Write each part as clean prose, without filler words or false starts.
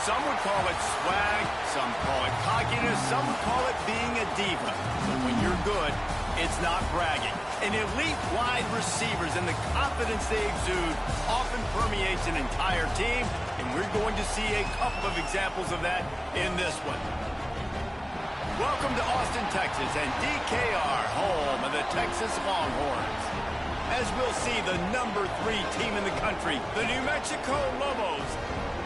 Some would call it swag, some call it cockiness, some would call it being a diva. But when you're good, it's not bragging. An elite wide receivers and the confidence they exude often permeates an entire team, and we're going to see a couple of examples of that in this one. Welcome to Austin, Texas, and DKR, home of the Texas Longhorns. As we'll see, the #3 team in the country, the New Mexico Lobos,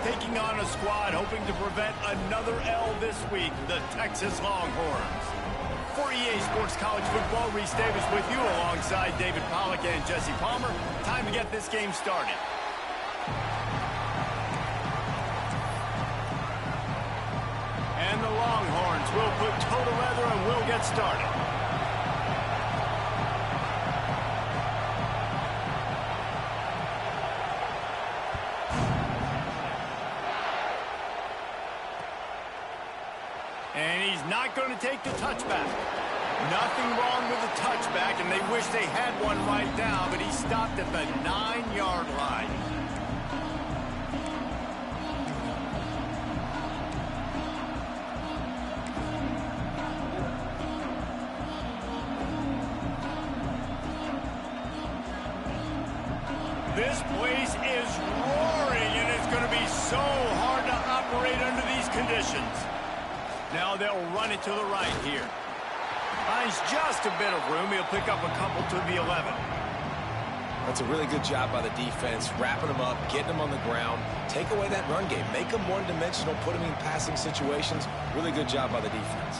taking on a squad hoping to prevent another L this week, the Texas Longhorns. For EA Sports College Football, Reese Davis with you alongside David Pollack and Jesse Palmer. Time to get this game started. And the Longhorns will put toe to leather and we'll get started. And he's not going to take the touchback. Nothing wrong with the touchback, and they wish they had one right now, but he stopped at the 9-yard line. This place is roaring, and it's going to be so hard to operate under these conditions. Now they'll run it to the right here. Finds just a bit of room. He'll pick up a couple to the 11. That's a really good job by the defense, wrapping them up, getting them on the ground. Take away that run game. Make them one-dimensional, put them in passing situations. Really good job by the defense.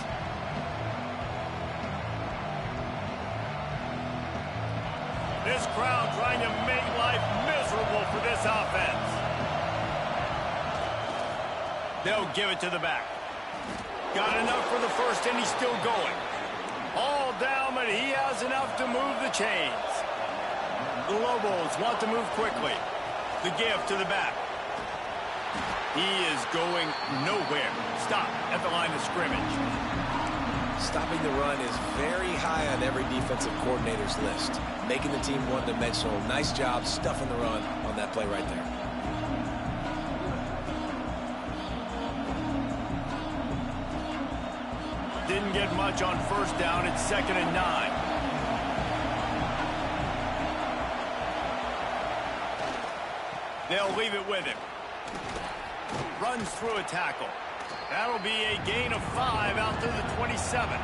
This crowd trying to make life miserable for this offense. They'll give it to the back. Got enough for the first, and he's still going. All down, but he has enough to move the chains. The Lobos want to move quickly. The give to the back. He is going nowhere. Stop at the line of scrimmage. Stopping the run is very high on every defensive coordinator's list. Making the team one-dimensional. Nice job stuffing the run on that play right there. Didn't get much on first down. It's 2nd and 9. They'll leave it with him. Runs through a tackle. That'll be a gain of 5 out to the 27.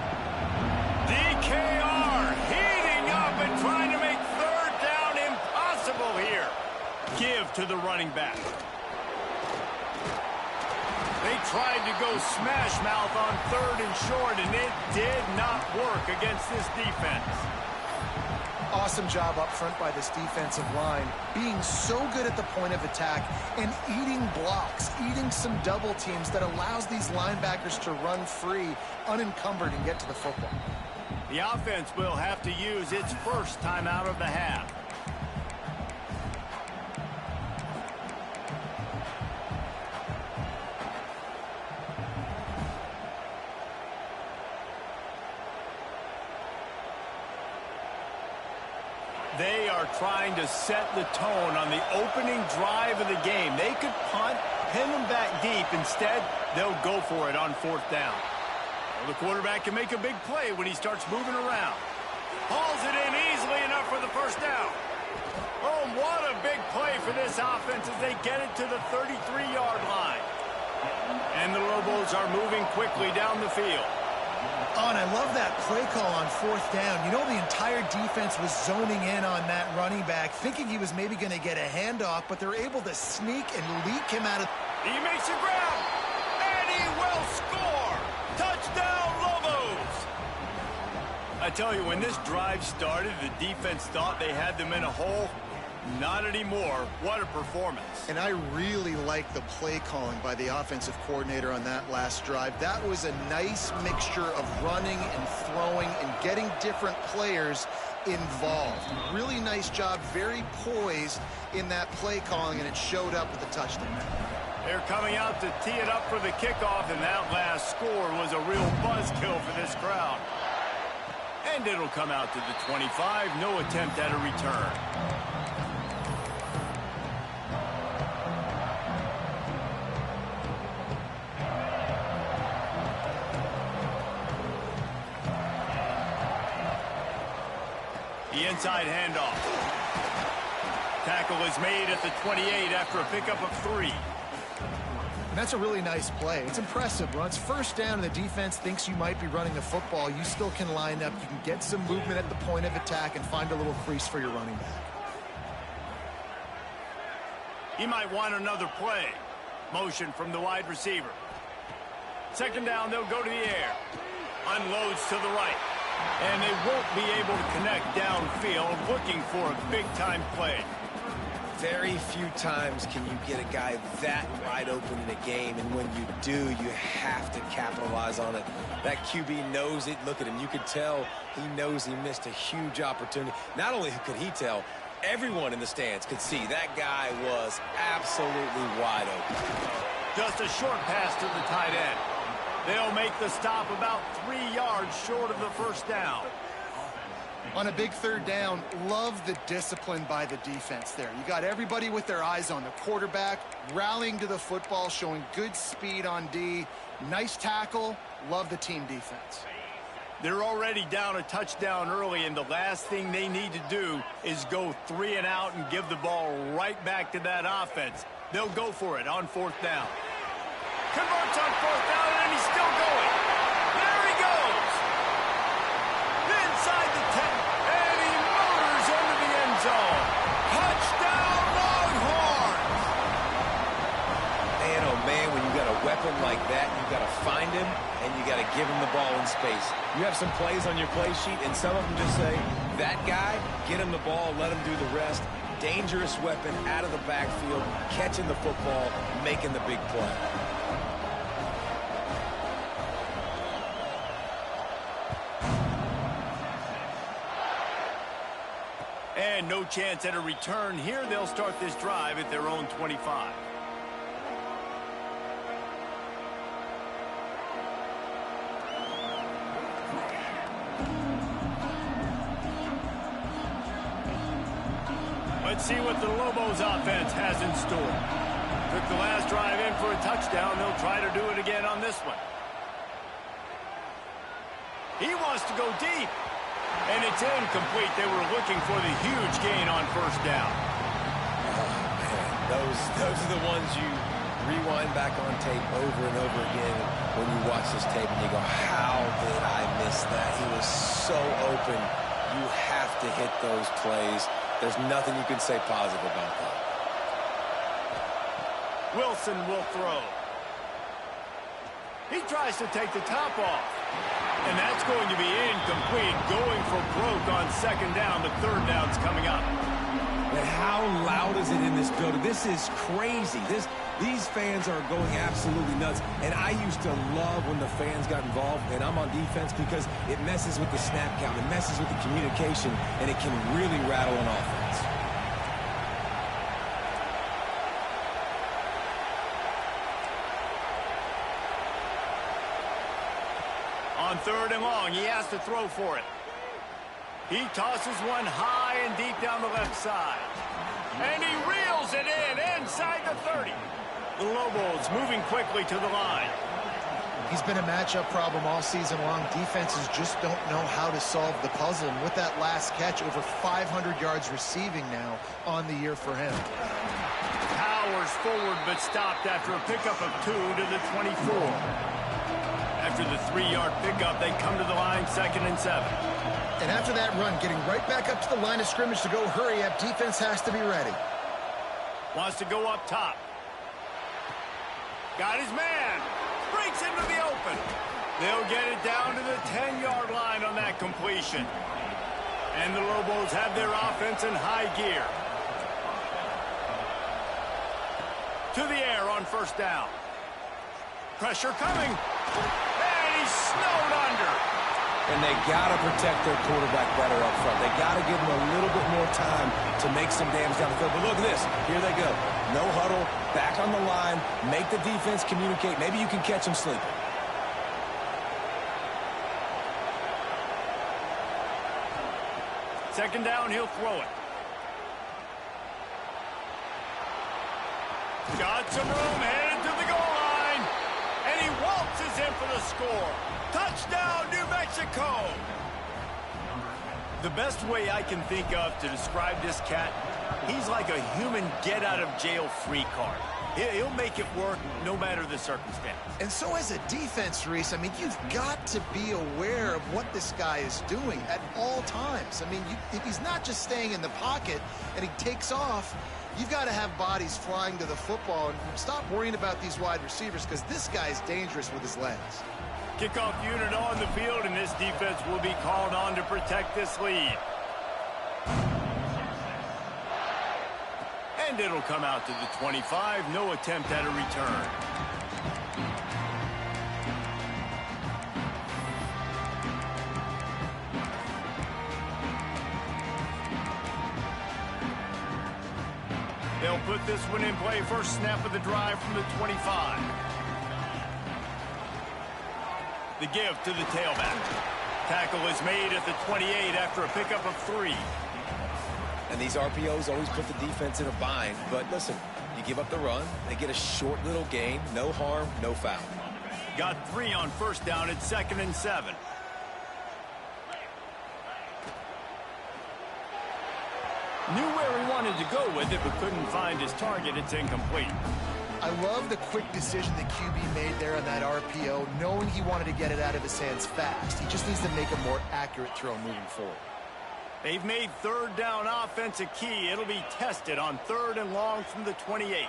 DKR heating up and trying to make 3rd down impossible here. Give to the running back. They tried to go smash mouth on 3rd and short, and it did not work against this defense. Awesome job up front by this defensive line, being so good at the point of attack and eating blocks, eating some double teams that allows these linebackers to run free, unencumbered, and get to the football. The offense will have to use its first timeout of the half. They are trying to set the tone on the opening drive of the game. They could punt, pin them back deep. Instead, they'll go for it on 4th down. Well, the quarterback can make a big play when he starts moving around. Hauls it in easily enough for the 1st down. Oh, what a big play for this offense as they get it to the 33-yard line. And the Lobos are moving quickly down the field. Oh, and I love that play call on 4th down. You know, the entire defense was zoning in on that running back, thinking he was maybe going to get a handoff, but they're able to sneak and leak him out of... He makes a grab, and he will score! Touchdown, Lobos! I tell you, when this drive started, the defense thought they had them in a hole. Not anymore. What a performance. And I really like the play calling by the offensive coordinator on that last drive. That was a nice mixture of running and throwing and getting different players involved. Really nice job, very poised in that play calling, and it showed up with the touchdown. They're coming out to tee it up for the kickoff, and that last score was a real buzzkill for this crowd. And it'll come out to the 25. No attempt at a return. inside handoff. Tackle is made at the 28 after a pickup of 3. And that's a really nice play. It's impressive, Runs. First down, and the defense thinks you might be running the football. You still can line up. You can get some movement at the point of attack and find a little crease for your running back. He might want another play. Motion from the wide receiver. Second down, they'll go to the air. Unloads to the right. And they won't be able to connect downfield, looking for a big-time play. Very few times can you get a guy that wide open in a game, and when you do, you have to capitalize on it. That QB knows it. Look at him. You could tell he knows he missed a huge opportunity. Not only could he tell, everyone in the stands could see that guy was absolutely wide open. Just a short pass to the tight end. They'll make the stop about 3 yards short of the first down. On a big third down, love the discipline by the defense there. You got everybody with their eyes on the quarterback, rallying to the football, showing good speed on D. Nice tackle. Love the team defense. They're already down a touchdown early, and the last thing they need to do is go 3 and out and give the ball right back to that offense. They'll go for it on 4th down. Converts on 4th down, and he's still going. There he goes. Inside the 10, and he motors into the end zone. Touchdown, Longhorns! Man, oh man, when you got a weapon like that, you got to find him, and you got to give him the ball in space. You have some plays on your play sheet, and some of them just say, that guy, get him the ball, let him do the rest. Dangerous weapon out of the backfield, catching the football, making the big play. And no chance at a return here. They'll start this drive at their own 25. Let's see what the Lobos offense has in store. Took the last drive in for a touchdown. They'll try to do it again on this one. He wants to go deep. And it's incomplete. They were looking for the huge gain on first down. Oh, man. Those are the ones you rewind back on tape over and over again when you watch this tape and you go, how did I miss that? He was so open. You have to hit those plays. There's nothing you can say positive about that. Wilson will throw. He tries to take the top off. And that's going to be incomplete. Going for broke on second down. The third down's coming up. And how loud is it in this building? This is crazy. These fans are going absolutely nuts. And I used to love when the fans got involved, and I'm on defense, because it messes with the snap count. It messes with the communication, and it can really rattle an offense. On 3rd and long, he has to throw for it. He tosses one high and deep down the left side. And he reels it in inside the 30. The Lobos moving quickly to the line. He's been a matchup problem all season long. Defenses just don't know how to solve the puzzle. And with that last catch, over 500 yards receiving now on the year for him. Powers forward, but stopped after a pickup of 2 to the 24. After the 3-yard pickup, they come to the line 2nd and 7. And after that run, getting right back up to the line of scrimmage to go hurry up, defense has to be ready. Wants to go up top. Got his man. Breaks into the open. They'll get it down to the 10-yard line on that completion. And the Lobos have their offense in high gear. To the air on first down. Pressure coming. And he's snowed under. And they got to protect their quarterback better up front. They got to give him a little bit more time to make some damage down the field. But look at this. Here they go. No huddle. Back on the line. Make the defense communicate. Maybe you can catch them sleeping. Second down, he'll throw it. Got some room, headed to the goal line. And he waltzes in for the score. Touchdown, New Mexico. The best way I can think of to describe this cat, he's like a human get-out-of-jail-free card. He'll make it work no matter the circumstance. And so as a defense, Reese, I mean, you've got to be aware of what this guy is doing at all times. I mean, if he's not just staying in the pocket and he takes off, you've got to have bodies flying to the football and stop worrying about these wide receivers because this guy's dangerous with his legs. Kickoff unit on the field, and this defense will be called on to protect this lead. And it'll come out to the 25. No attempt at a return. They'll put this one in play. First snap of the drive from the 25. The give to the tailback. Tackle is made at the 28 after a pickup of 3. And these RPOs always put the defense in a bind. But listen, you give up the run, they get a short little gain. No harm, no foul. Got 3 on first down at 2nd and 7. Knew where he wanted to go with it, but couldn't find his target. It's incomplete. I love the quick decision the QB made there on that RPO, knowing he wanted to get it out of his hands fast. He just needs to make a more accurate throw moving forward. They've made third down offense a key. It'll be tested on 3rd and long from the 28.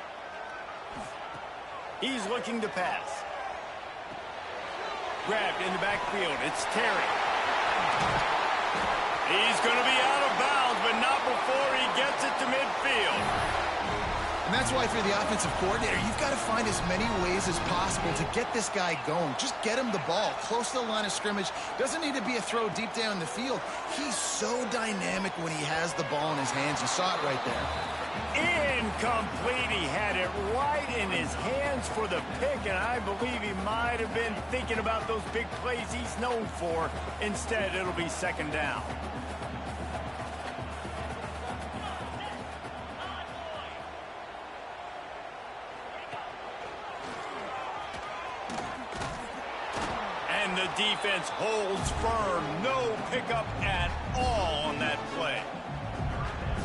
He's looking to pass. Grabbed in the backfield. It's Terry. He's going to be out of bounds, but not before he gets it to midfield. And that's why, if you're the offensive coordinator, you've got to find as many ways as possible to get this guy going. Just get him the ball close to the line of scrimmage. Doesn't need to be a throw deep down the field. He's so dynamic when he has the ball in his hands. You saw it right there. Incomplete. He had it right in his hands for the pick, and I believe he might have been thinking about those big plays he's known for. Instead, it'll be 2nd down. And the defense holds firm. No pickup at all on that play.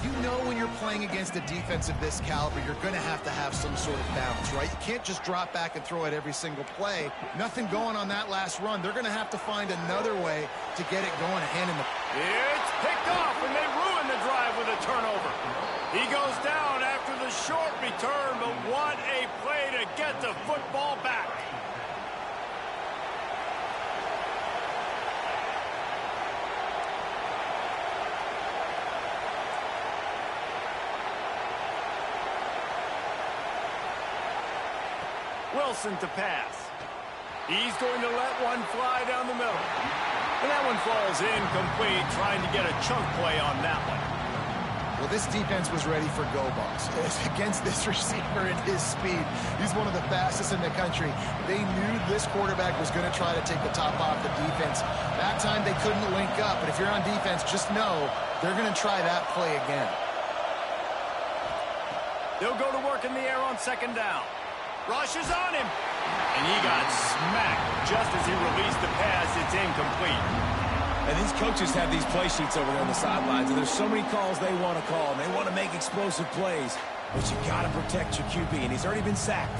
You know when you're playing against a defense of this caliber, you're going to have some sort of balance, right? You can't just drop back and throw it every single play. Nothing going on that last run. They're going to have to find another way to get it going and hand him the... It's picked off, and they ruin the drive with a turnover. He goes down after the short return, but what a play to get the football back. Wilson to pass. He's going to let one fly down the middle. And that one falls incomplete, trying to get a chunk play on that one. Well, this defense was ready for go balls. Against this receiver at his speed, he's one of the fastest in the country. They knew this quarterback was going to try to take the top off the defense. That time they couldn't link up, but if you're on defense, just know they're going to try that play again. They'll go to work in the air on 2nd down. Rushes on him, and he got smacked just as he released the pass. It's incomplete. And these coaches have these play sheets over there on the sidelines, and there's so many calls they want to call, and they want to make explosive plays. But you got to protect your QB, and he's already been sacked.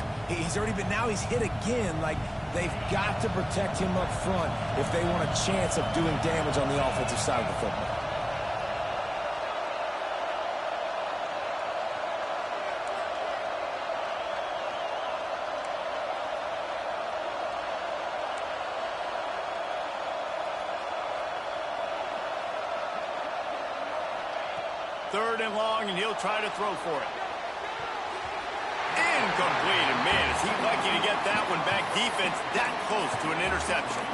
Now he's hit again. Like, they've got to protect him up front if they want a chance of doing damage on the offensive side of the football. Third and long, and he'll try to throw for it. Incomplete, and man, is he lucky to get that one back. Defense that close to an interception.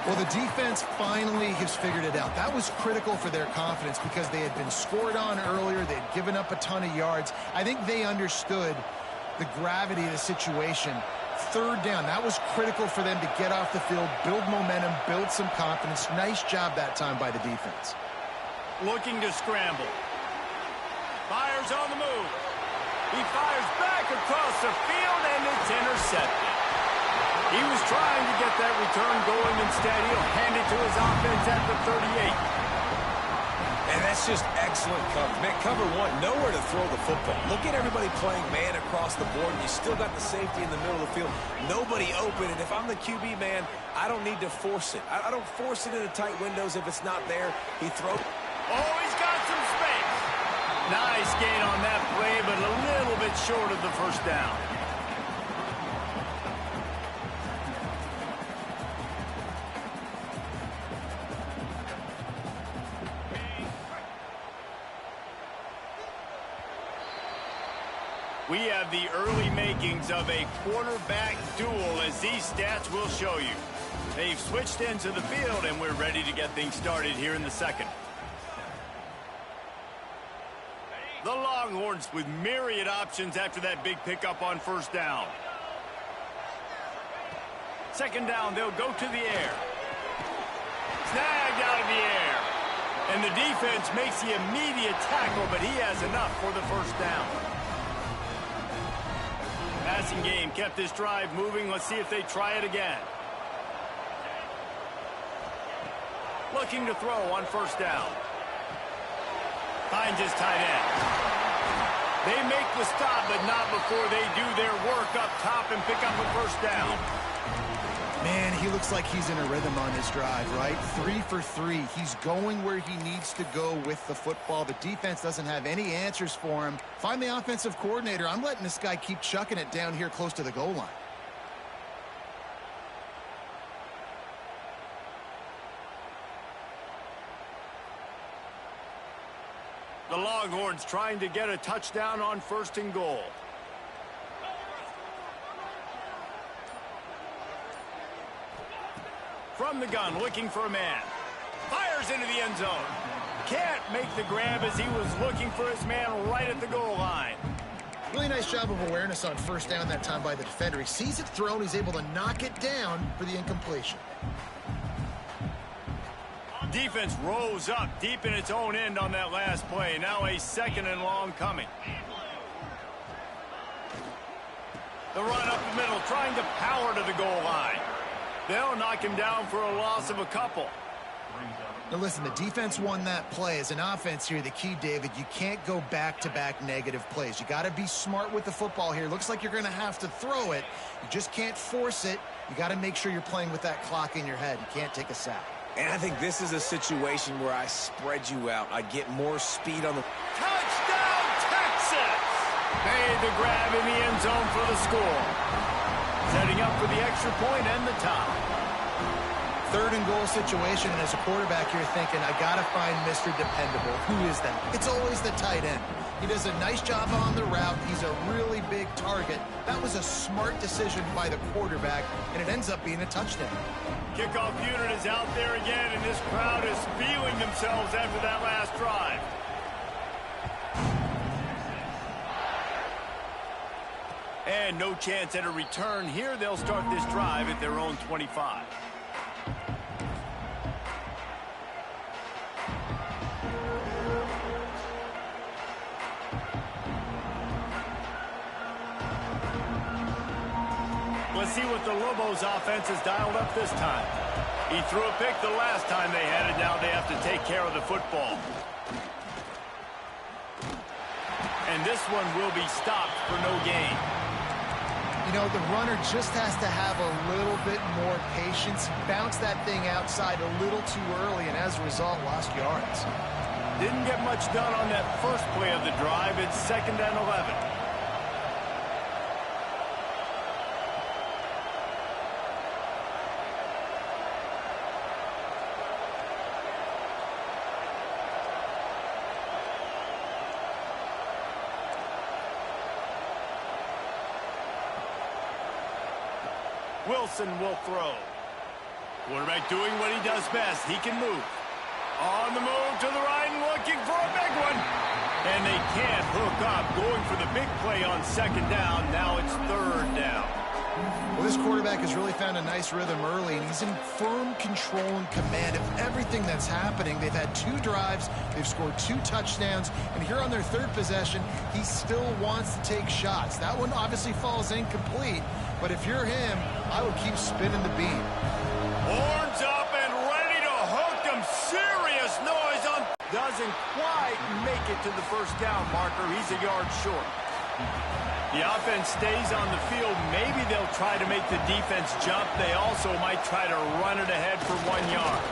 Well, the defense finally has figured it out. That was critical for their confidence because they had been scored on earlier. They had given up a ton of yards. I think they understood the gravity of the situation. 3rd down, that was critical for them to get off the field, build momentum, build some confidence. Nice job that time by the defense. Looking to scramble. Fires on the move. He fires back across the field, and it's intercepted. He was trying to get that return going. Instead, he'll hand it to his offense at the 38. That's just excellent cover. Man, cover one, nowhere to throw the football. Look at everybody playing man across the board, and you still got the safety in the middle of the field. Nobody open, and if I'm the QB, man, I don't need to force it. I don't force it into tight windows if it's not there. He throws. Oh, he's got some space. Nice gain on that play, but a little bit short of the first down. We have the early makings of a quarterback duel, as these stats will show you. They've switched into the field, and we're ready to get things started here in the second. The Longhorns with myriad options after that big pickup on first down. Second down, they'll go to the air. Snagged out of the air. And the defense makes the immediate tackle, but he has enough for the first down. Passing game kept this drive moving. Let's see if they try it again. Looking to throw on first down. Finds his tight end. They make the stop, but not before they do their work up top and pick up a first down. Man, he looks like he's in a rhythm on his drive, right? 3 for 3. He's going where he needs to go with the football. The defense doesn't have any answers for him. Find the offensive coordinator. I'm letting this guy keep chucking it down here close to the goal line. The Longhorns trying to get a touchdown on first and goal. From the gun, looking for a man. Fires into the end zone. Can't make the grab as he was looking for his man right at the goal line. Really nice job of awareness on first down that time by the defender. He sees it thrown. He's able to knock it down for the incompletion. Defense rose up deep in its own end on that last play. Now a second and long coming. The run up the middle, trying to power to the goal line. They'll knock him down for a loss of a couple. Now listen, the defense won that play. As an offense here, the key, David, you can't go back-to-back negative plays. You got to be smart with the football here. Looks like you're going to have to throw it. You just can't force it. You got to make sure you're playing with that clock in your head. You can't take a sack. And I think this is a situation where I spread you out. I get more speed on the... Touchdown, Texas! Made the grab in the end zone for the score. Setting up for the extra point and the tie. Third and goal situation, and as a quarterback, you're thinking, I got to find Mr. Dependable. Who is that? It's always the tight end. He does a nice job on the route. He's a really big target. That was a smart decision by the quarterback, and it ends up being a touchdown. Kickoff unit is out there again, and this crowd is feeling themselves after that last drive. And no chance at a return here. They'll start this drive at their own 25. Let's see what the Lobos offense has dialed up this time. He threw a pick the last time they had it. Now they have to take care of the football. And this one will be stopped for no gain. You know, the runner just has to have a little bit more patience. Bounce that thing outside a little too early, and as a result, lost yards. Didn't get much done on that first play of the drive. It's 2nd and 11. Wilson will throw. Quarterback doing what he does best. He can move. On the move to the right and looking for a big one. And they can't hook up. Going for the big play on 2nd down. Now it's 3rd down. Well, this quarterback has really found a nice rhythm early, and he's in firm control and command of everything that's happening. They've had 2 drives. They've scored 2 touchdowns. And here on their 3rd possession, he still wants to take shots. That one obviously falls incomplete. But if you're him, I would keep spinning the beam. Horns up and ready to hook them. Serious noise on. doesn't quite make it to the first down marker. He's a yard short. The offense stays on the field. Maybe they'll try to make the defense jump. They also might try to run it ahead for 1 yard.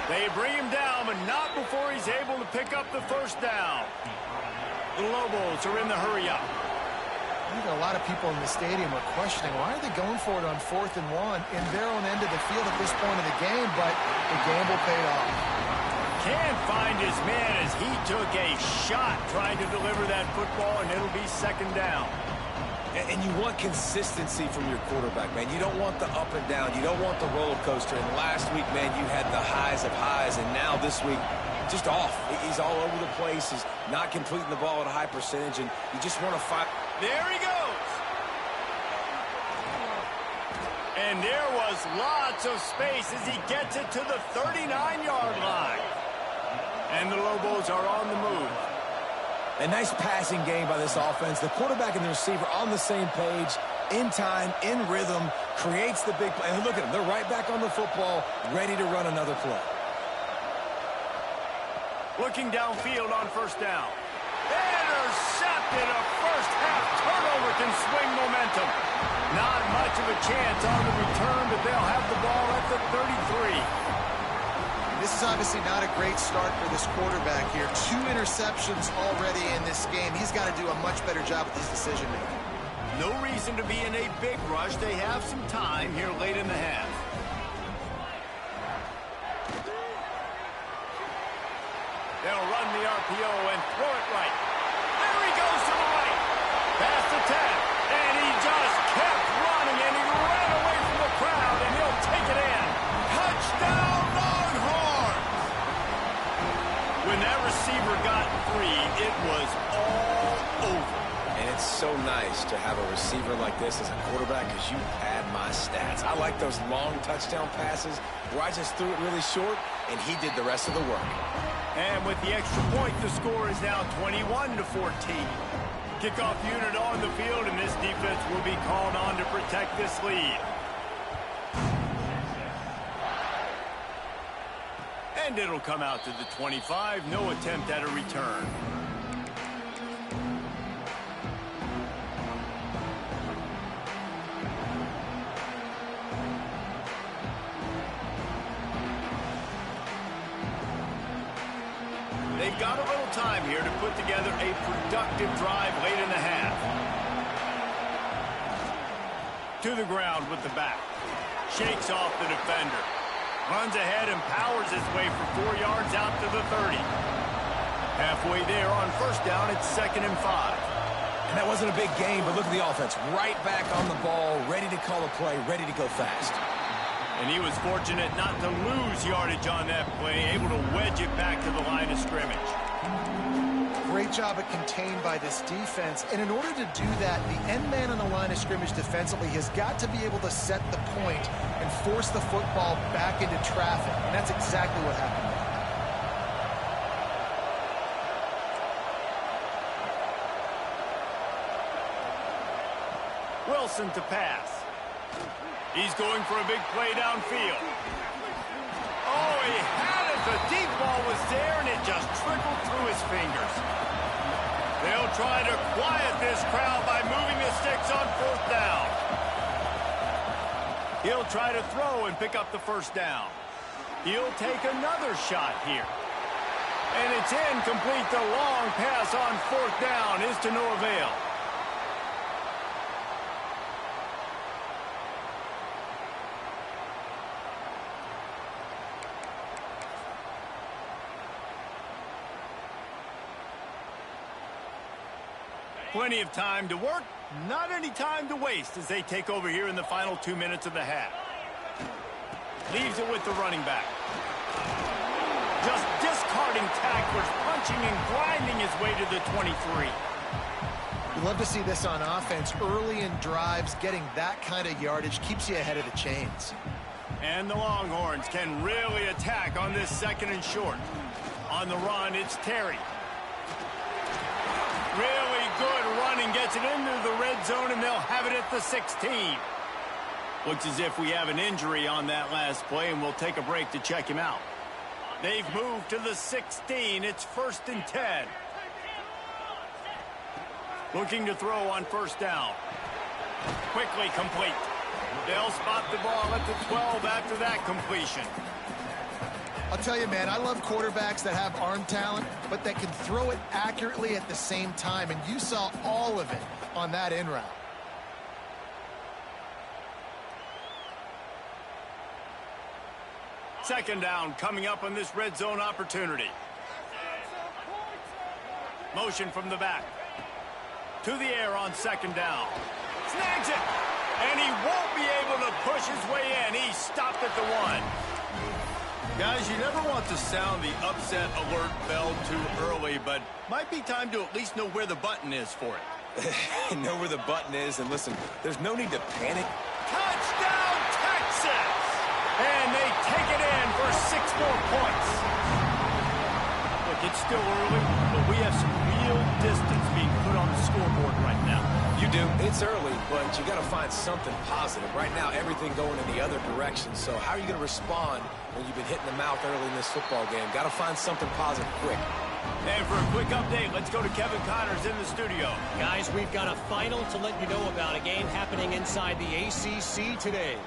They bring him down, but not before he's able to pick up the first down. The Lobos are in the hurry-up. I think a lot of people in the stadium are questioning, why are they going for it on 4th and 1 in their own end of the field at this point of the game, but the gamble paid off. Can't find his man as he took a shot trying to deliver that football, and it'll be 2nd down. And you want consistency from your quarterback, man. You don't want the up and down. You don't want the roller coaster. And last week, man, you had the highs of highs, and now this week, just off. He's all over the place. He's not completing the ball at a high percentage, and you just want to fight. There he goes. And there was lots of space as he gets it to the 39-yard line. And the Lobos are on the move. A nice passing game by this offense. The quarterback and the receiver on the same page, in time, in rhythm, creates the big play. And look at them. They're right back on the football, ready to run another play. Looking downfield on 1st down. Intercepted. A first-half turnover can swing momentum. Not much of a chance on the return, but they'll have the ball at the 33. This is obviously not a great start for this quarterback here. 2 interceptions already in this game. He's got to do a much better job with his decision-making. No reason to be in a big rush. They have some time here late in the half. They'll run the RPO and throw it right. There he goes to the right. Past the 10. And he just kept running, and he ran away from the crowd, and he'll take it in. Touchdown, Longhorns! When that receiver got 3, it was all over. And it's so nice to have a receiver like this as a quarterback because you pad my stats. I like those long touchdown passes where I just threw it really short, and he did the rest of the work. And with the extra point, the score is now 21-14. Kickoff unit on the field, and this defense will be called on to protect this lead. And it'll come out to the 25. No attempt at a return. They've got a little time here to put together a productive drive late in the half. To the ground with the back. Shakes off the defender. Runs ahead and powers his way for 4 yards out to the 30. Halfway there on 1st down, it's 2nd and 5. And that wasn't a big game, but look at the offense. Right back on the ball, ready to call a play, ready to go fast. And he was fortunate not to lose yardage on that play, able to wedge it back to the line of scrimmage. Great job at contained by this defense. And in order to do that, the end man on the line of scrimmage defensively has got to be able to set the point and force the football back into traffic. And that's exactly what happened there. Wilson to pass. He's going for a big play downfield. Oh, he had it. The deep ball was there, and it just trickled through his fingers. They'll try to quiet this crowd by moving the sticks on 4th down. He'll try to throw and pick up the 1st down. He'll take another shot here. And it's incomplete. The long pass on 4th down is to no avail. Plenty of time to work, not any time to waste as they take over here in the final 2 minutes of the half. Leaves it with the running back. Just discarding tacklers, punching and grinding his way to the 23. We love to see this on offense. Early in drives, getting that kind of yardage keeps you ahead of the chains. And the Longhorns can really attack on this 2nd and short. On the run, it's Terry. Really good running, gets it into the red zone, and they'll have it at the 16. Looks as if we have an injury on that last play, and we'll take a break to check him out. They've moved to the 16. It's 1st and 10. Looking to throw on 1st down. Quickly complete. They'll spot the ball at the 12 after that completion. I'll tell you, man, I love quarterbacks that have arm talent, but that can throw it accurately at the same time, and you saw all of it on that in route. Second down coming up on this red zone opportunity. Motion from the back. To the air on 2nd down. Snags it! And he won't be able to push his way in. He stopped at the 1. Guys, you never want to sound the upset alert bell too early, but might be time to at least know where the button is for it. Know where the button is, and listen, there's no need to panic. Touchdown, Texas! And they take it in for 6 more points. Look, it's still early, but we have some real distance being put on the scoreboard right now. You do. It's early, but you got to find something positive. Right now, everything going in the other direction. So how are you going to respond when you've been hit in the mouth early in this football game? Got to find something positive quick. And for a quick update, let's go to Kevin Connors in the studio. Guys, we've got a final to let you know about, a game happening inside the ACC today.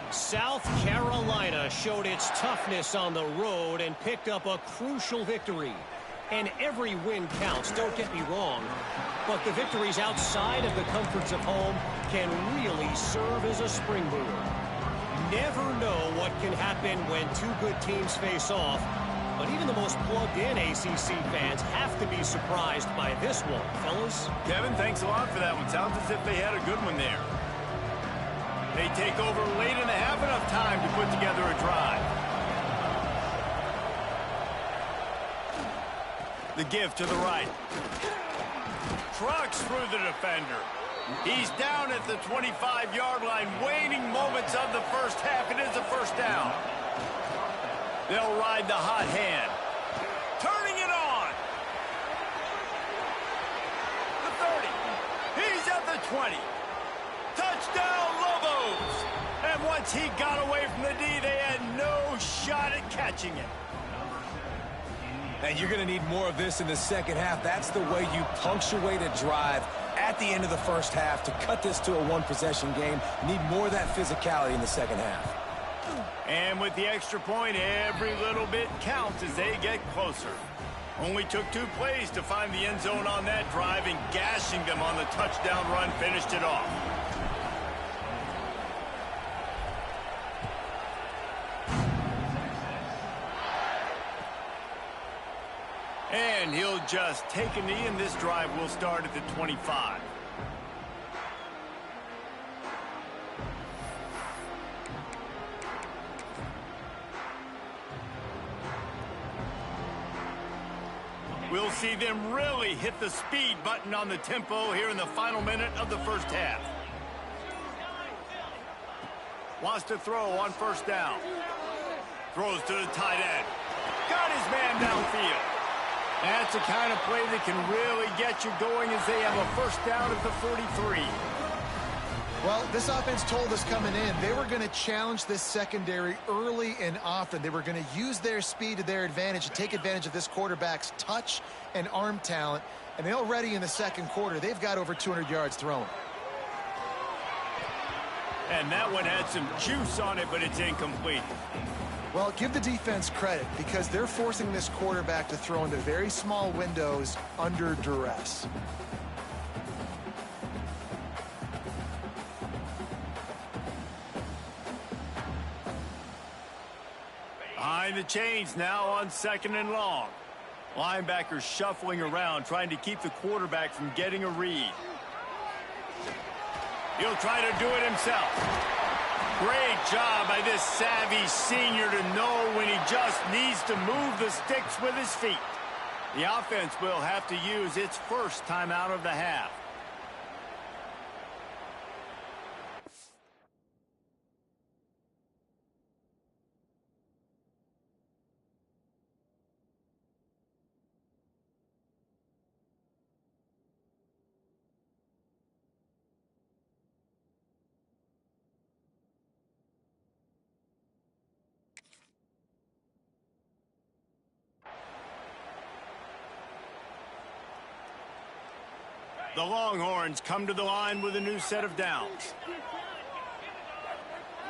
South Carolina showed its toughness on the road and picked up a crucial victory. And every win counts, don't get me wrong. But the victories outside of the comforts of home can really serve as a springboard. Never know what can happen when 2 good teams face off. But even the most plugged-in ACC fans have to be surprised by this one, fellas. Kevin, thanks a lot for that one. Sounds as if they had a good one there. They take over late and have enough time to put together a drive. The give to the right. Trucks through the defender. He's down at the 25-yard line. Waning moments of the first half. It is a 1st down. They'll ride the hot hand. Turning it on. The 30. He's at the 20. Touchdown, Lobos! And once he got away from the D, they had no shot at catching it. And you're going to need more of this in the second half. That's the way you punctuate a drive at the end of the first half to cut this to a 1-possession game. You need more of that physicality in the second half. And with the extra point, every little bit counts as they get closer. Only took 2 plays to find the end zone on that drive, and gashing them on the touchdown run finished it off. And he'll just take a knee, and this drive will start at the 25. We'll see them really hit the speed button on the tempo here in the final minute of the first half. Wants to throw on 1st down. Throws to the tight end. Got his man downfield. That's the kind of play that can really get you going as they have a 1st down at the 43. Well, this offense told us coming in they were going to challenge this secondary early and often. They were going to use their speed to their advantage and take advantage of this quarterback's touch and arm talent. And already in the second quarter, they've got over 200 yards thrown. And that one had some juice on it, but it's incomplete. Well, give the defense credit because they're forcing this quarterback to throw into very small windows under duress. Behind the chains now on 2nd and long. Linebackers shuffling around, trying to keep the quarterback from getting a read. He'll try to do it himself. Great job by this savvy senior to know when he just needs to move the sticks with his feet. The offense will have to use its first timeout of the half. The Longhorns come to the line with a new set of downs.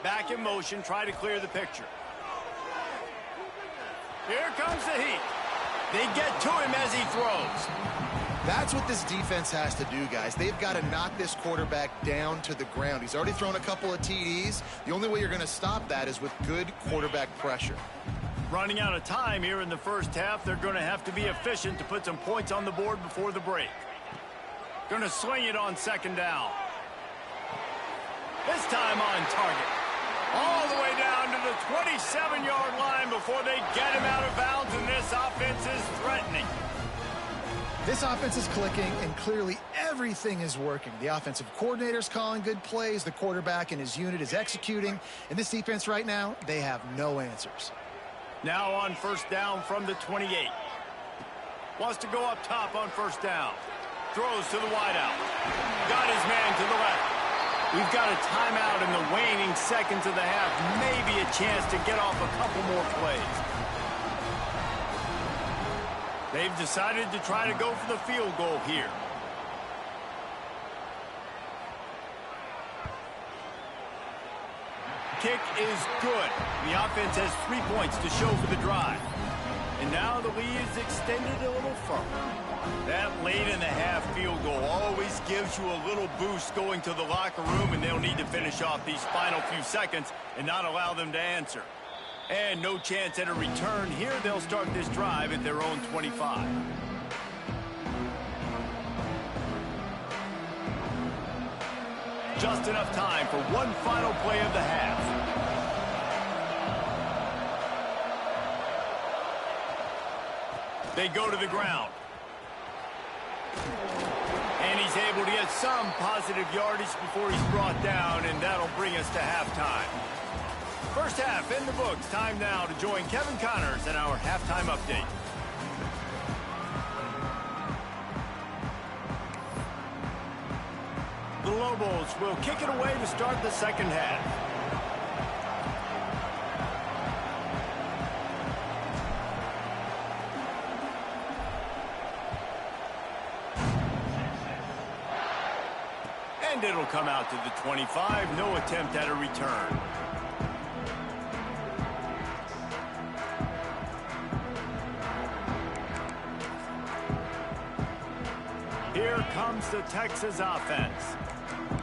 Back in motion, try to clear the picture. Here comes the heat. They get to him as he throws. That's what this defense has to do, guys. They've got to knock this quarterback down to the ground. He's already thrown a couple of TDs. The only way you're going to stop that is with good quarterback pressure. Running out of time here in the first half, they're going to have to be efficient to put some points on the board before the break. Going to swing it on second down. This time on target. All the way down to the 27-yard line before they get him out of bounds, and this offense is threatening. This offense is clicking, and clearly everything is working. The offensive coordinator's calling good plays. The quarterback and his unit is executing. And this defense right now, they have no answers. Now on first down from the 28. Wants to go up top on first down. Throws to the wideout. Got his man to the left. We've got a timeout in the waning seconds of the half. Maybe a chance to get off a couple more plays. They've decided to try to go for the field goal here. Kick is good. The offense has 3 points to show for the drive. And now the lead is extended a little further. That late in the half field goal always gives you a little boost going to the locker room, and they'll need to finish off these final few seconds and not allow them to answer. And no chance at a return here. They'll start this drive at their own 25. Just enough time for one final play of the half. They go to the ground. And he's able to get some positive yardage before he's brought down, and that'll bring us to halftime. First half in the books. Time now to join Kevin Connors in our halftime update. The Lobos will kick it away to start the second half. And it'll come out to the 25. No attempt at a return. Here comes the Texas offense.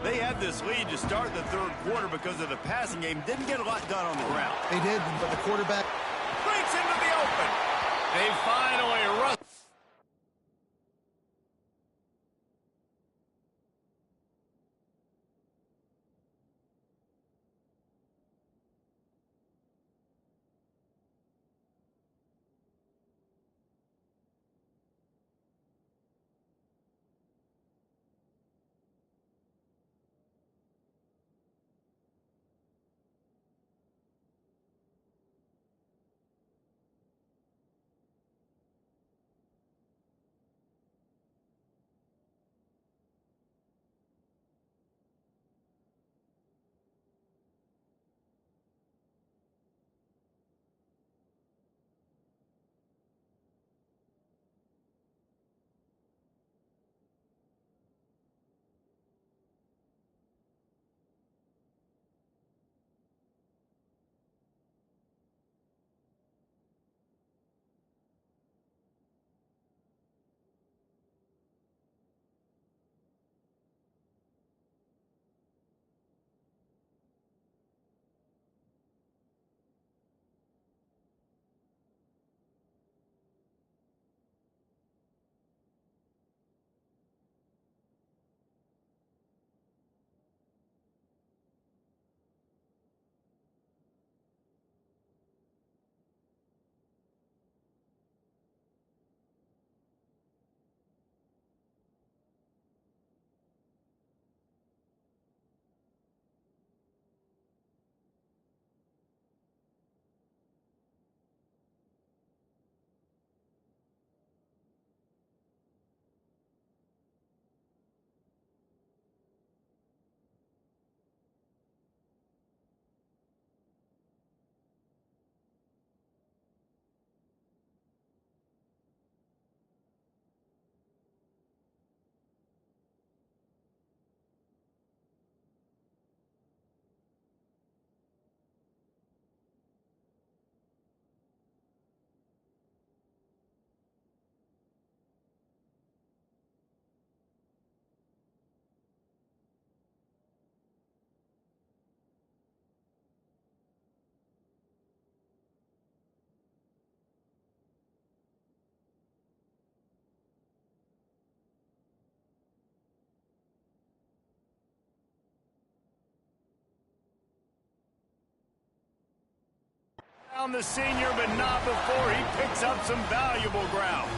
They had this lead to start the third quarter because of the passing game. Didn't get a lot done on the ground. They did, but the quarterback Breaks into the open. They finally run. On the senior, but not before he picks up some valuable ground.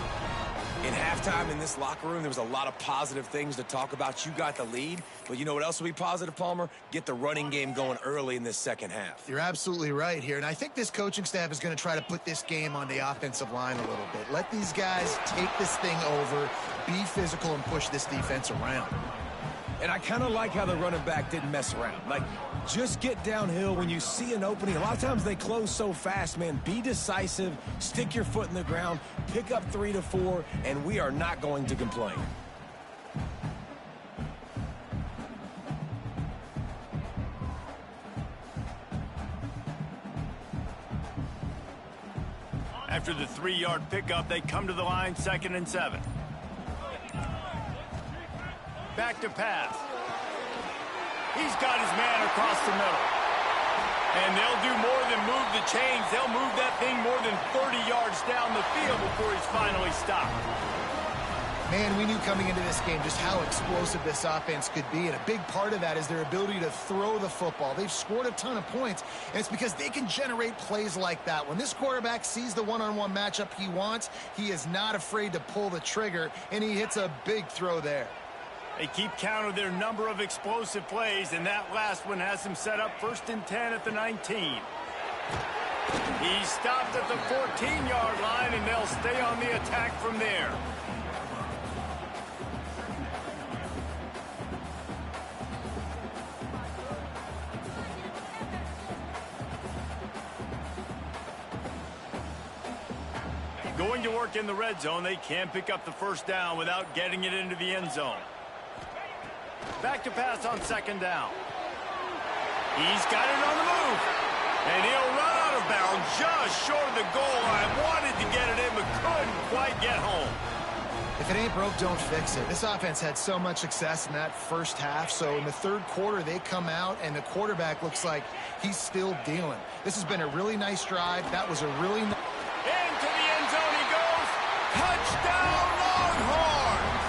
In halftime in this locker room, there was a lot of positive things to talk about. You got the lead, but you know what else will be positive, Palmer? Get the running game going early in this second half. You're absolutely right here, and I think this coaching staff is going to try to put this game on the offensive line a little bit. Let these guys take this thing over, be physical, and push this defense around. And I kind of like how the running back didn't mess around. Like, just get downhill when you see an opening. A lot of times they close so fast, man. Be decisive, stick your foot in the ground, pick up 3 to 4, and we are not going to complain. After the 3-yard pickup, they come to the line, 2nd and 7. Back to pass. He's got his man across the middle. And they'll do more than move the chains. They'll move that thing more than 30 yards down the field before he's finally stopped. Man, we knew coming into this game just how explosive this offense could be, and a big part of that is their ability to throw the football. They've scored a ton of points, and it's because they can generate plays like that. When this quarterback sees the one-on-one matchup he wants, he is not afraid to pull the trigger, and he hits a big throw there. They keep count of their number of explosive plays, and that last one has them set up 1st and 10 at the 19. He stopped at the 14-yard line, and they'll stay on the attack from there. Going to work in the red zone, they can't pick up the 1st down without getting it into the end zone. Back to pass on 2nd down. He's got it on the move. And he'll run out of bounds just short of the goal line. Wanted to get it in, but couldn't quite get home. If it ain't broke, don't fix it. This offense had so much success in that first half, so in the 3rd quarter, they come out, and the quarterback looks like he's still dealing. This has been a really nice drive. That was a really nice... Into the end zone he goes. Touchdown, Longhorns!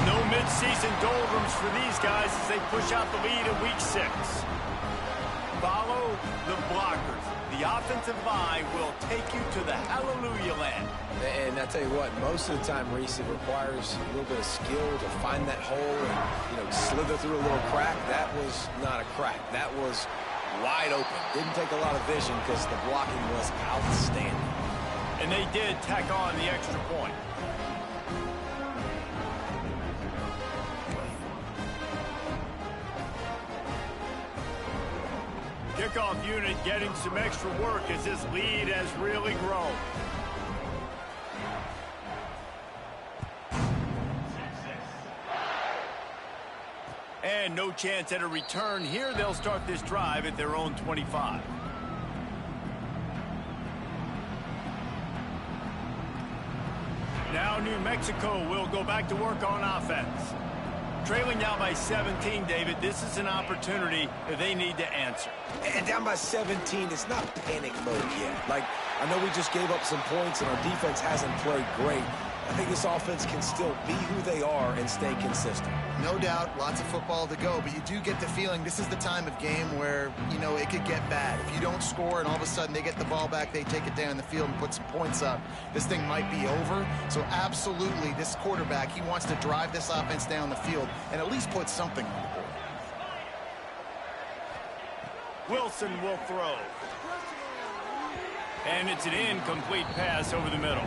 No mid-season doldrums for these guys as they push out the lead in Week 6. Follow the blockers. The offensive line will take you to the hallelujah land. And I tell you what, most of the time, Reese, it requires a little bit of skill to find that hole and, slither through a little crack. That was not a crack. That was wide open. Didn't take a lot of vision because the blocking was outstanding. And they did tack on the extra point. Kickoff unit getting some extra work as this lead has really grown. And no chance at a return here. They'll start this drive at their own 25. Now New Mexico will go back to work on offense. Trailing now by 17, David, this is an opportunity that they need to answer. And down by 17, it's not panic mode yet. Like, I know we just gave up some points and our defense hasn't played great. I think this offense can still be who they are and stay consistent. No doubt, lots of football to go, but you do get the feeling this is the time of game where, it could get bad. If you don't score and all of a sudden they get the ball back, they take it down the field and put some points up, this thing might be over. So absolutely, this quarterback, he wants to drive this offense down the field and at least put something on the board. Wilson will throw. And it's an incomplete pass over the middle.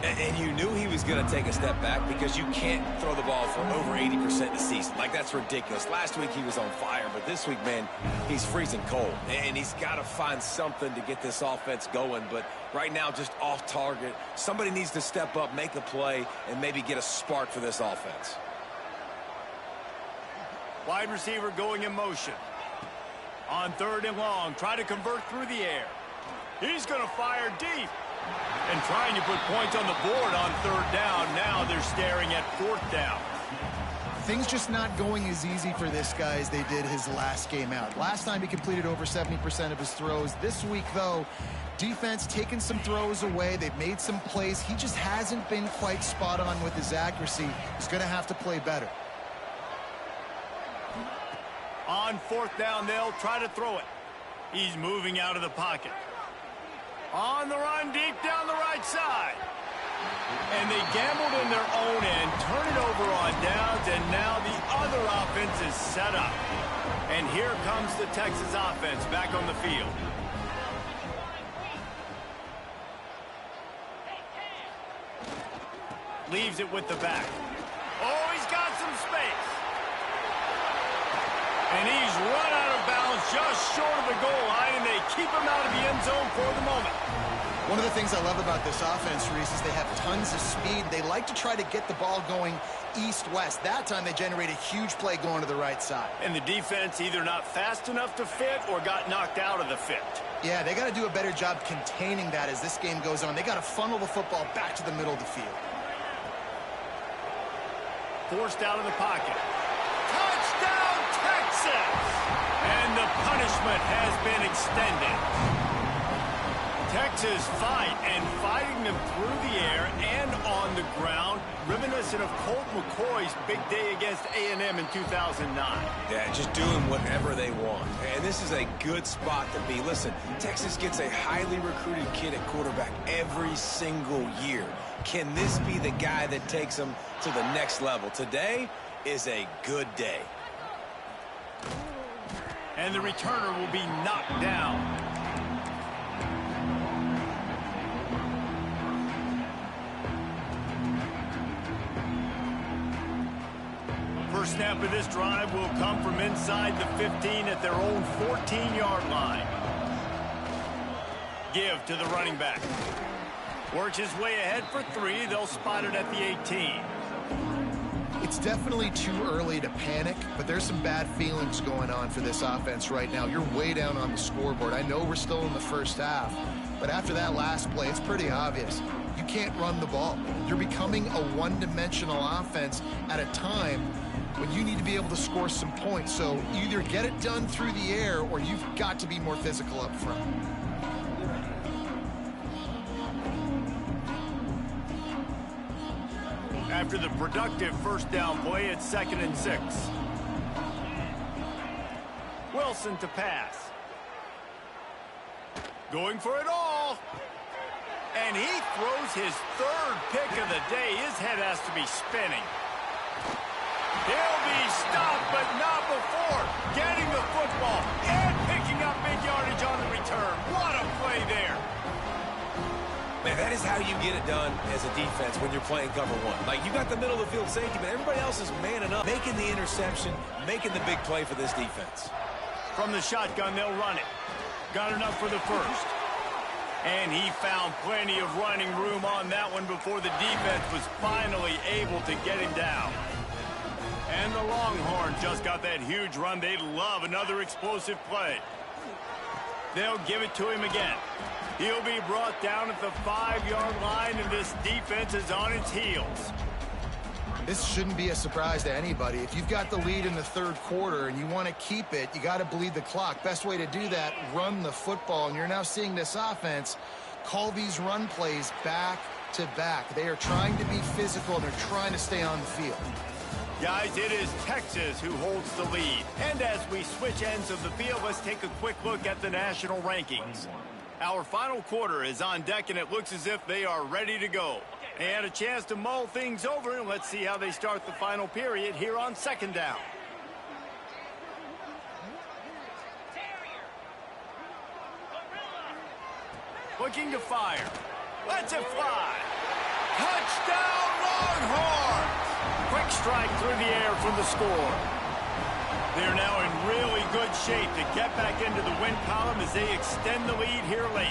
And you knew he was going to take a step back because you can't throw the ball for over 80% the season. Like, that's ridiculous. Last week he was on fire, but this week, man, he's freezing cold. And he's got to find something to get this offense going. But right now, just off target. Somebody needs to step up, make a play, and maybe get a spark for this offense. Wide receiver going in motion. On 3rd and long, try to convert through the air. He's going to fire deep. And trying to put points on the board on 3rd down. Now they're staring at 4th down. Things just not going as easy for this guy as they did his last game out. Last time he completed over 70% of his throws. This week, though, defense taking some throws away. They've made some plays. He just hasn't been quite spot on with his accuracy. He's going to have to play better. On 4th down, they'll try to throw it. He's moving out of the pocket. On the run, deep down the right side. And they gambled in their own end, turn it over on downs, and now the other offense is set up. And here comes the Texas offense back on the field. Leaves it with the back. Oh, he's got some space. And he's run out of bounds just short of the goal line, and they keep him out of the end zone for the moment. One of the things I love about this offense, Reese, is they have tons of speed. They like to try to get the ball going east-west. That time they generate a huge play going to the right side. And the defense either not fast enough to fit or got knocked out of the fit. Yeah, they got to do a better job containing that as this game goes on. They got to funnel the football back to the middle of the field. Forced out of the pocket. Touchdown, Texas! And the punishment has been extended. Texas fighting them through the air and on the ground, reminiscent of Colt McCoy's big day against A&M in 2009. Yeah, just doing whatever they want. And this is a good spot to be. Listen, Texas gets a highly recruited kid at quarterback every single year. Can this be the guy that takes them to the next level? Today is a good day. And the returner will be knocked down. First snap of this drive will come from inside the 15 at their own 14-yard line. Give to the running back. Works his way ahead for 3. They'll spot it at the 18. It's definitely too early to panic, but there's some bad feelings going on for this offense right now. You're way down on the scoreboard. I know we're still in the first half, but after that last play, it's pretty obvious. You can't run the ball. You're becoming a one-dimensional offense at a time when you need to be able to score some points. So either get it done through the air or you've got to be more physical up front. After the productive first down play, it's 2nd and 6. Wilson to pass. Going for it all. And he throws his 3rd pick of the day. His head has to be spinning. He'll be stopped, but not before getting the football and picking up big yardage on the return. What a play there. Man, that is how you get it done as a defense when you're playing cover 1. Like, you got the middle of the field safety, but everybody else is manning up, making the interception, making the big play for this defense. From the shotgun, they'll run it. Got enough for the first. And he found plenty of running room on that one before the defense was finally able to get him down. And the Longhorns just got that huge run. They love another explosive play. They'll give it to him again. He'll be brought down at the 5-yard line, and this defense is on its heels. This shouldn't be a surprise to anybody. If you've got the lead in the 3rd quarter and you want to keep it, you got to bleed the clock. Best way to do that, run the football. And you're now seeing this offense call these run plays back to back. They are trying to be physical, and they're trying to stay on the field. Guys, it is Texas who holds the lead. And as we switch ends of the field, let's take a quick look at the national rankings. Our final quarter is on deck, and it looks as if they are ready to go. They had a chance to mull things over, and let's see how they start the final period here on 2nd down. Looking to fire. Lets it fly. Touchdown, Longhorns! Quick strike through the air for the score. They're now in really good shape to get back into the win column as they extend the lead here late.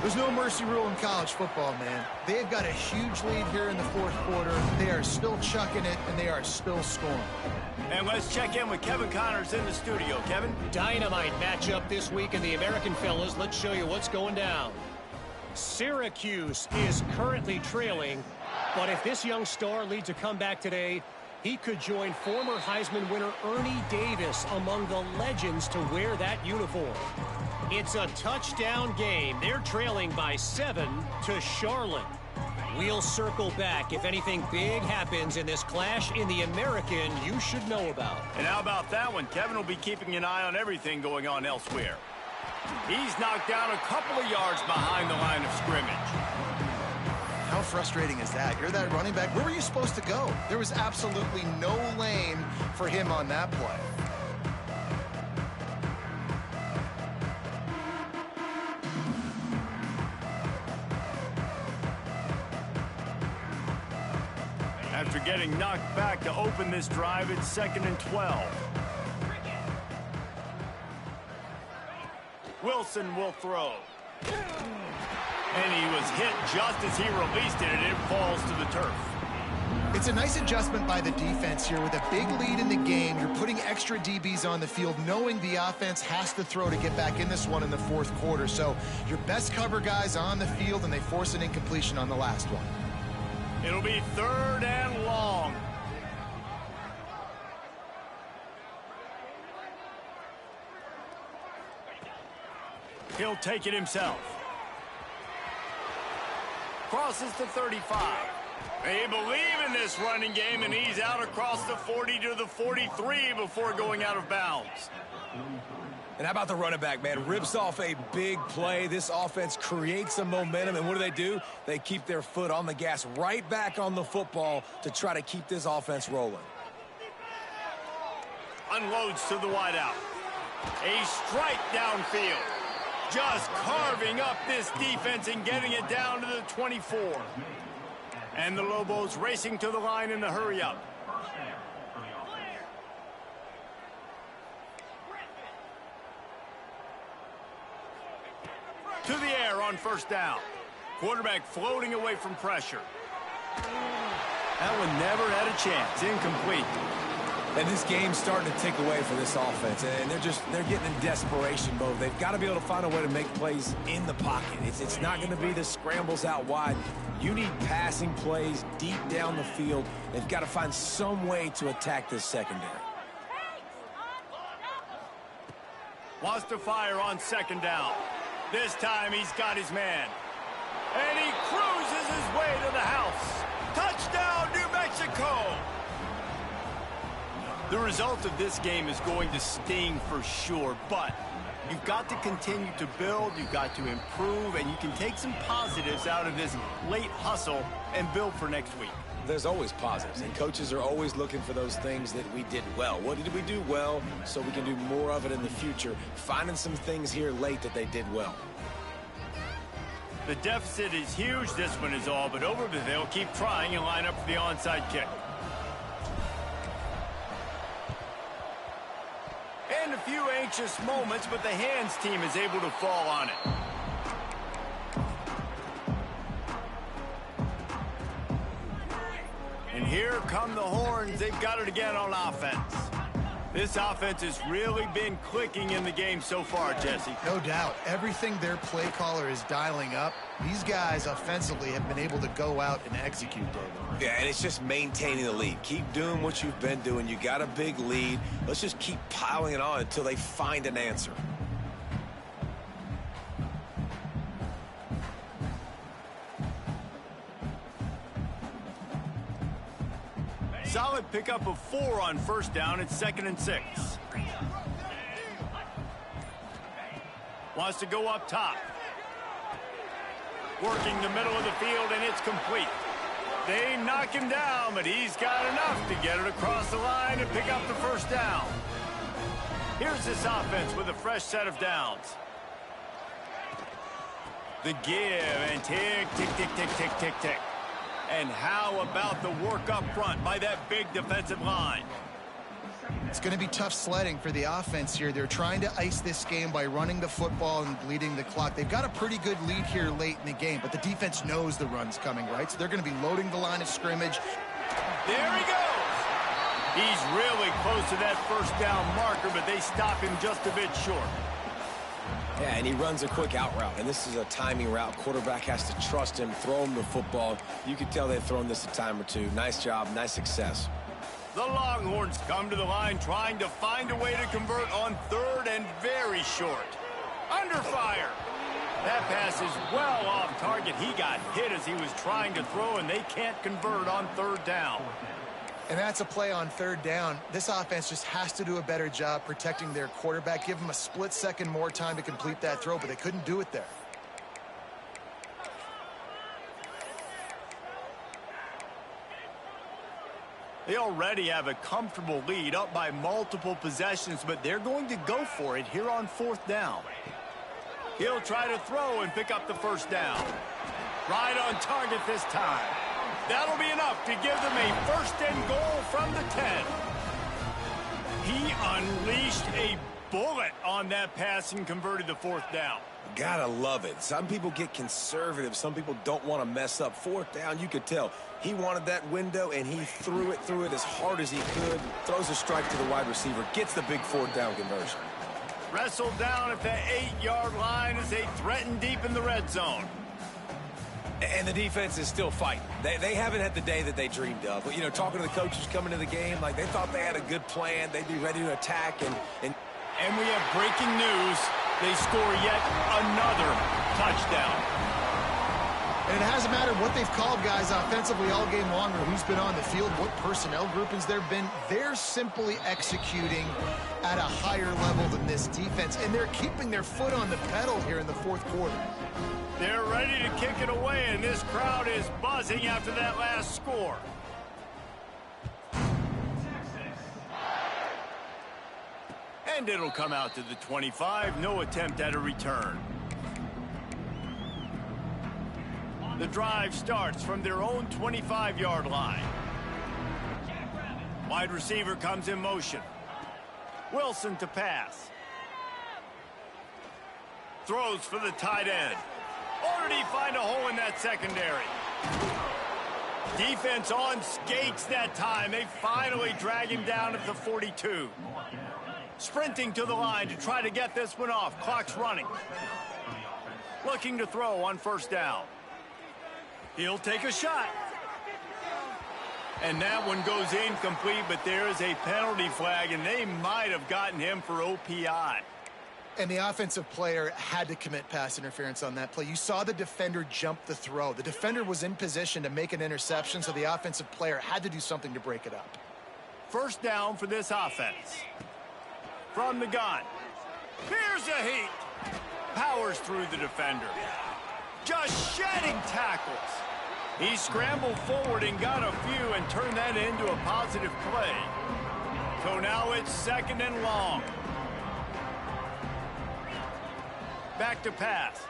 There's no mercy rule in college football, man. They've got a huge lead here in the 4th quarter. They are still chucking it, and they are still scoring. And let's check in with Kevin Connors in the studio. Kevin? Dynamite matchup this week in the American fellas. Let's show you what's going down. Syracuse is currently trailing, but if this young star leads a comeback today, he could join former Heisman winner Ernie Davis among the legends to wear that uniform. It's a touchdown game. They're trailing by 7 to Charlotte. We'll circle back if anything big happens in this clash in the American you should know about. And how about that one? Kevin will be keeping an eye on everything going on elsewhere. He's knocked down a couple of yards behind the line of scrimmage. How frustrating is that? You're that running back. Where were you supposed to go? There was absolutely no lane for him on that play. After getting knocked back to open this drive, it's 2nd and 12. Wilson will throw. And he was hit just as he released it, and it falls to the turf. It's a nice adjustment by the defense here. With a big lead in the game, you're putting extra DBs on the field, knowing the offense has to throw to get back in this one in the fourth quarter. So your best cover guys on the field, and they force an incompletion on the last one. It'll be 3rd and long. He'll take it himself. Crosses the 35. They believe in this running game, and he's out across the 40 to the 43 before going out of bounds. And how about the running back, man? Rips off a big play. This offense creates some momentum, and what do? They keep their foot on the gas right back on the football to try to keep this offense rolling. Unloads to the wideout. A strike downfield. Just carving up this defense and getting it down to the 24. And the Lobos racing to the line in the hurry-up. To the air on 1st down. Quarterback floating away from pressure. That one never had a chance. Incomplete. And this game's starting to take away for this offense, and they're getting in desperation mode. They've got to be able to find a way to make plays in the pocket. It's not going to be the scrambles out wide. You need passing plays deep down the field. They've got to find some way to attack this secondary. Wants to fire on 2nd down. This time he's got his man. And he cruises his way to the house. Touchdown, New Mexico! The result of this game is going to sting for sure, but you've got to continue to build, you've got to improve, and you can take some positives out of this late hustle and build for next week. There's always positives, and coaches are always looking for those things that we did well. What did we do well so we can do more of it in the future? Finding some things here late that they did well. The deficit is huge. This one is all but over, but they'll keep trying and line up for the onside kick. And a few anxious moments, but the hands team is able to fall on it. And here come the horns. They've got it again on offense. This offense has really been clicking in the game so far, Jesse. No doubt. Everything their play caller is dialing up, these guys offensively have been able to go out and execute, David. Yeah, and it's just maintaining the lead. Keep doing what you've been doing. You got a big lead. Let's just keep piling it on until they find an answer. Solid pickup of 4 on 1st down. It's 2nd and 6. Wants to go up top. Working the middle of the field, and it's complete. They knock him down, but he's got enough to get it across the line and pick up the 1st down. Here's this offense with a fresh set of downs. The give, and tick, tick, tick, tick, tick, tick, tick. And how about the work up front by that big defensive line? It's going to be tough sledding for the offense here. They're trying to ice this game by running the football and bleeding the clock. They've got a pretty good lead here late in the game, but the defense knows the run's coming, right? So they're going to be loading the line of scrimmage. There he goes. He's really close to that 1st down marker, but they stop him just a bit short. Yeah, and he runs a quick out route, and this is a timing route. Quarterback has to trust him, throw him the football. You can tell they've thrown this a time or two. Nice job, nice success. The Longhorns come to the line trying to find a way to convert on 3rd and very short. Under fire. That pass is well off target. He got hit as he was trying to throw, and they can't convert on 3rd down. And that's a play on third down. This offense just has to do a better job protecting their quarterback. Give them a split second more time to complete that throw, but they couldn't do it there. They already have a comfortable lead, up by multiple possessions, but they're going to go for it here on fourth down. He'll try to throw and pick up the first down. Right on target this time. That'll be enough to give them a first and goal from the 10. He unleashed a bullet on that pass and converted the fourth down. Gotta love it. Some people get conservative. Some people don't want to mess up. Fourth down, you could tell. He wanted that window, and he threw it as hard as he could. Throws a strike to the wide receiver. Gets the big fourth down conversion. Wrestled down at the 8-yard line as they threaten deep in the red zone. And the defense is still fighting. They haven't had the day that they dreamed of. But, you know, talking to the coaches coming to the game, like they thought they had a good plan. They'd be ready to attack. And we have breaking news. They score yet another touchdown. And it hasn't mattered what they've called guys offensively all game long or who's been on the field, what personnel groupings there have been. They're simply executing at a higher level than this defense, and they're keeping their foot on the pedal here in the fourth quarter. They're ready to kick it away, and this crowd is buzzing after that last score. And it'll come out to the 25. No attempt at a return. The drive starts from their own 25-yard line. Wide receiver comes in motion. Wilson to pass. Throws for the tight end. Or did he find a hole in that secondary? Defense on skates that time. They finally drag him down at the 42. Sprinting to the line to try to get this one off. Clock's running. Looking to throw on first down. He'll take a shot. And that one goes incomplete, but there is a penalty flag, and they might have gotten him for OPI. And the offensive player had to commit pass interference on that play. You saw the defender jump the throw. The defender was in position to make an interception, so the offensive player had to do something to break it up. First down for this offense. From the gun. Here's a heat. Powers through the defender. Just shedding tackles. He scrambled forward and got a few and turned that into a positive play. So now it's second and long. Back to pass.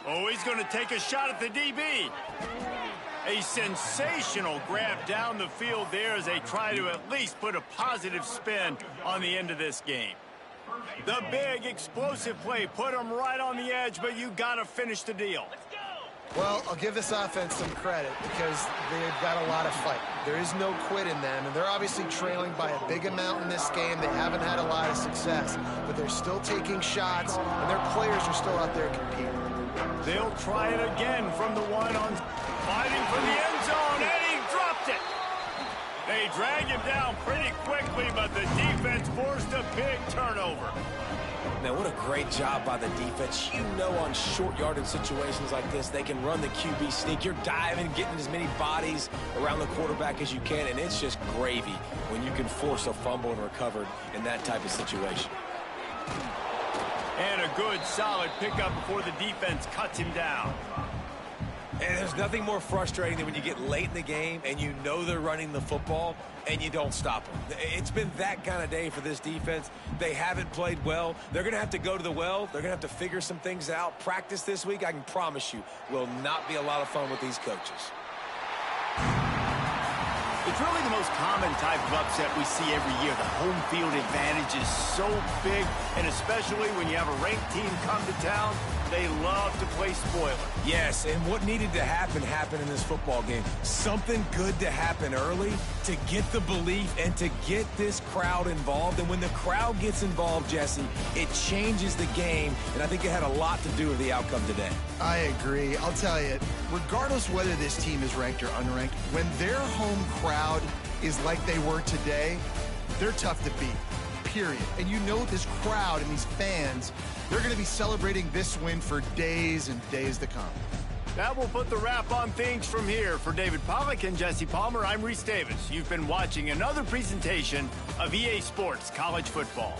Oh, he's going to take a shot at the DB. A sensational grab down the field there as they try to at least put a positive spin on the end of this game. The big explosive play put them right on the edge, but you got to finish the deal. Well, I'll give this offense some credit because they've got a lot of fight. There is no quit in them, and they're obviously trailing by a big amount in this game. They haven't had a lot of success, but they're still taking shots, and their players are still out there competing. They'll try it again from the one on fighting for the end zone, and he dropped it. They drag him down pretty quickly, but the defense forced a big turnover. Man, what a great job by the defense. You know, on short yardage situations like this, they can run the QB sneak. You're diving, getting as many bodies around the quarterback as you can, and it's just gravy when you can force a fumble and recover in that type of situation. And a good, solid pickup before the defense cuts him down. And there's nothing more frustrating than when you get late in the game and you know they're running the football and you don't stop them. It's been that kind of day for this defense. They haven't played well. They're going to have to go to the well. They're going to have to figure some things out. Practice this week, I can promise you, will not be a lot of fun with these coaches. It's really the most common type of upset we see every year. The home field advantage is so big, and especially when you have a ranked team come to town, they love to play spoiler. Yes, and what needed to happen happened in this football game. Something good to happen early to get the belief and to get this crowd involved. And when the crowd gets involved, Jesse, it changes the game, and I think it had a lot to do with the outcome today. I agree. I'll tell you, regardless whether this team is ranked or unranked, when their home crowd is like they were today, they're tough to beat, period. And you know this crowd and these fans, they're going to be celebrating this win for days and days to come. That will put the wrap on things from here. For David Pollack and Jesse Palmer, I'm Reese Davis. You've been watching another presentation of EA Sports College Football.